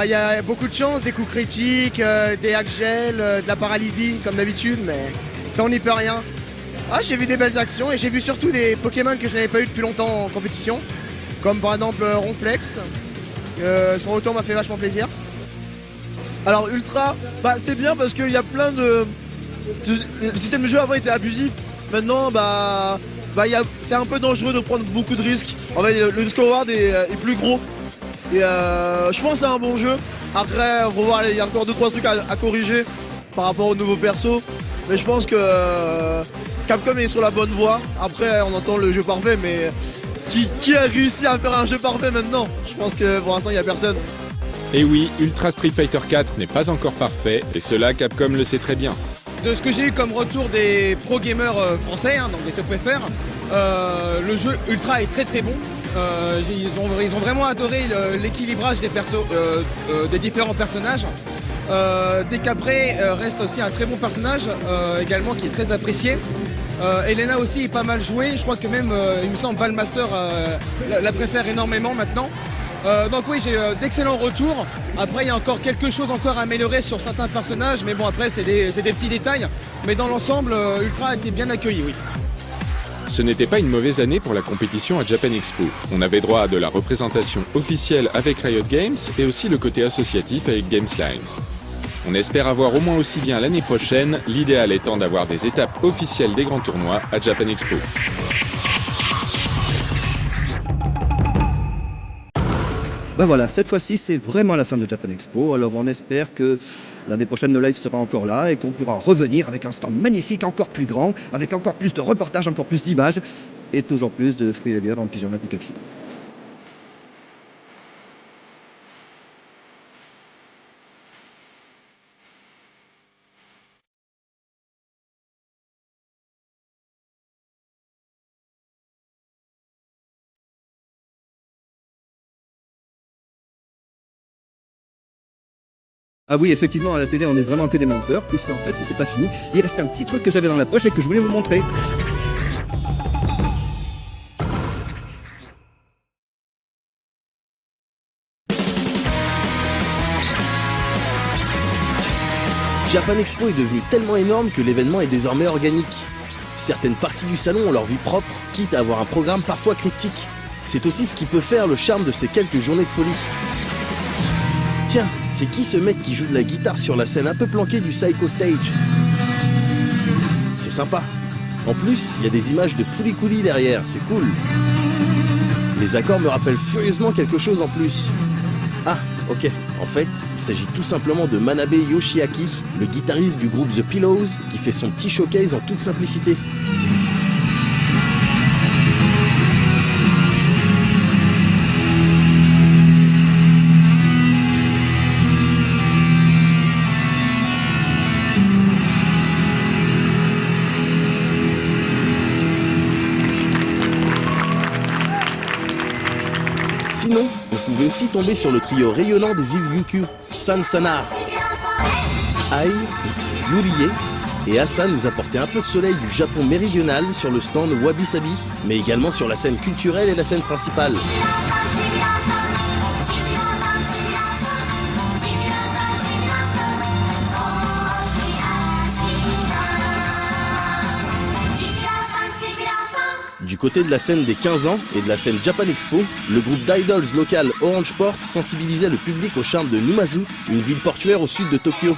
Il y a beaucoup de chance, des coups critiques, des hacks gel, de la paralysie comme d'habitude, mais ça on n'y peut rien. J'ai vu des belles actions et j'ai vu surtout des Pokémon que je n'avais pas eu depuis longtemps en compétition, comme par exemple Ronflex. Son retour m'a fait vachement plaisir. Alors Ultra, c'est bien parce qu'il y a plein de... Le système de jeu avant était abusif, maintenant c'est un peu dangereux de prendre beaucoup de risques. En fait le risk reward est plus gros. Et je pense que c'est un bon jeu. Après, on va voir, il y a encore 2-3 trucs à corriger par rapport aux nouveaux persos. Mais je pense que Capcom est sur la bonne voie. Après, on entend le jeu parfait, mais qui a réussi à faire un jeu parfait maintenant? Je pense que pour l'instant, il n'y a personne. Et oui, Ultra Street Fighter 4 n'est pas encore parfait, et cela Capcom le sait très bien. De ce que j'ai eu comme retour des pro gamers français, donc des top FR, le jeu Ultra est très très bon. Ils ont vraiment adoré l'équilibrage des différents personnages. Décapré reste aussi un très bon personnage également qui est très apprécié. Elena aussi est pas mal jouée, je crois que même il me semble Ballmaster la préfère énormément maintenant. Donc oui, j'ai d'excellents retours. Après il y a encore quelque chose à améliorer sur certains personnages, mais bon après c'est des petits détails. Mais dans l'ensemble, Ultra a été bien accueilli, oui. Ce n'était pas une mauvaise année pour la compétition à Japan Expo. On avait droit à de la représentation officielle avec Riot Games et aussi le côté associatif avec Gameslines. On espère avoir au moins aussi bien l'année prochaine, l'idéal étant d'avoir des étapes officielles des grands tournois à Japan Expo. Voilà, cette fois-ci c'est vraiment la fin de Japan Expo, alors on espère que l'année prochaine le live sera encore là et qu'on pourra revenir avec un stand magnifique, encore plus grand, avec encore plus de reportages, encore plus d'images et toujours plus de fruits et bières en pyjama Pikachu. Ah oui, effectivement, à la télé, on est vraiment que des menteurs, puisqu'en fait, c'était pas fini. Il restait un petit truc que j'avais dans la poche et que je voulais vous montrer. Japan Expo est devenu tellement énorme que l'événement est désormais organique. Certaines parties du salon ont leur vie propre, quitte à avoir un programme parfois cryptique. C'est aussi ce qui peut faire le charme de ces quelques journées de folie. Tiens, c'est qui ce mec qui joue de la guitare sur la scène un peu planquée du Psycho Stage? C'est sympa. En plus, il y a des images de Furikuri derrière, c'est cool. Les accords me rappellent furieusement quelque chose en plus. Ah, ok. En fait, il s'agit tout simplement de Manabe Yoshiaki, le guitariste du groupe The Pillows, qui fait son petit showcase en toute simplicité. Sinon, vous pouvez aussi tomber sur le trio rayonnant des îles Ryukyu, Sansana, Ai, Yurie et Asa nous apporter un peu de soleil du Japon méridional sur le stand Wabi Sabi, mais également sur la scène culturelle et la scène principale. Du côté de la scène des 15 ans et de la scène Japan Expo, le groupe d'idols local Orange Port sensibilisait le public au charme de Numazu, une ville portuaire au sud de Tokyo.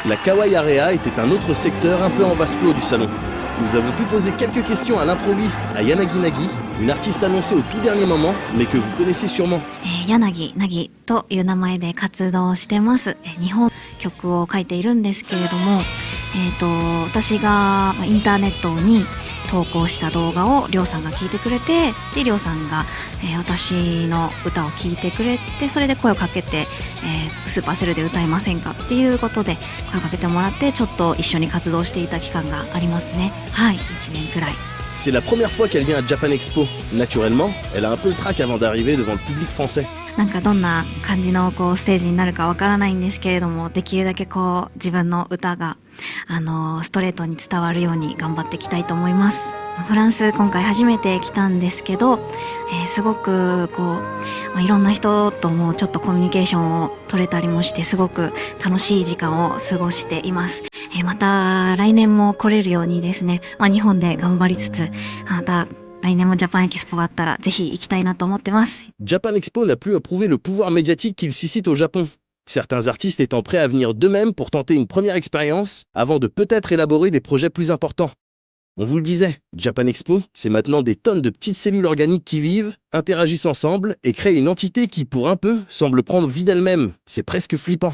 La Kawaii Area était un autre secteur un peu en vase clos du salon. Nous avons pu poser quelques questions à l'improviste à Yanagi Nagi, une artiste annoncée au tout dernier moment, mais que vous connaissez sûrement. 柳凪という名前で活動してます。日本曲を書いているんですけれども、私がインターネットに投稿した動画をりょうさんが聞いてくれて、でりょうさんが、私の歌を聞いてくれて、それで声をかけて、スーパーセルで歌いませんかっていうことで声をかけてもらって、ちょっと一緒に活動していた期間がありますね。はい、1年くらい。C'est la première fois qu'elle vient à Japan Expo. Naturellement, elle a un peu le trac avant d'arriver devant le public français. なんかどんな感じのこうステージになるかわからないんですけれども、できるだけこう自分の歌がストレートに伝わるように頑張っていきたいと思います。フランス今回初めて来たんですけど、すごくこう、いろんな人ともちょっとコミュニケーションを取れたりもして、すごく楽しい時間を過ごしています。また来年も来れるようにですね、日本で頑張りつつ、また来年もジャパンエキスポがあったらぜひ行きたいなと思ってます。Japan Expo n'a plus à prouver le pouvoir médiatique qu'il suscite au Japon. Certains artistes étant prêts à venir d'eux-mêmes pour tenter une première expérience avant de peut-être élaborer des projets plus importants. On vous le disait, Japan Expo, c'est maintenant des tonnes de petites cellules organiques qui vivent, interagissent ensemble et créent une entité qui, pour un peu, semble prendre vie d'elle-même. C'est presque flippant.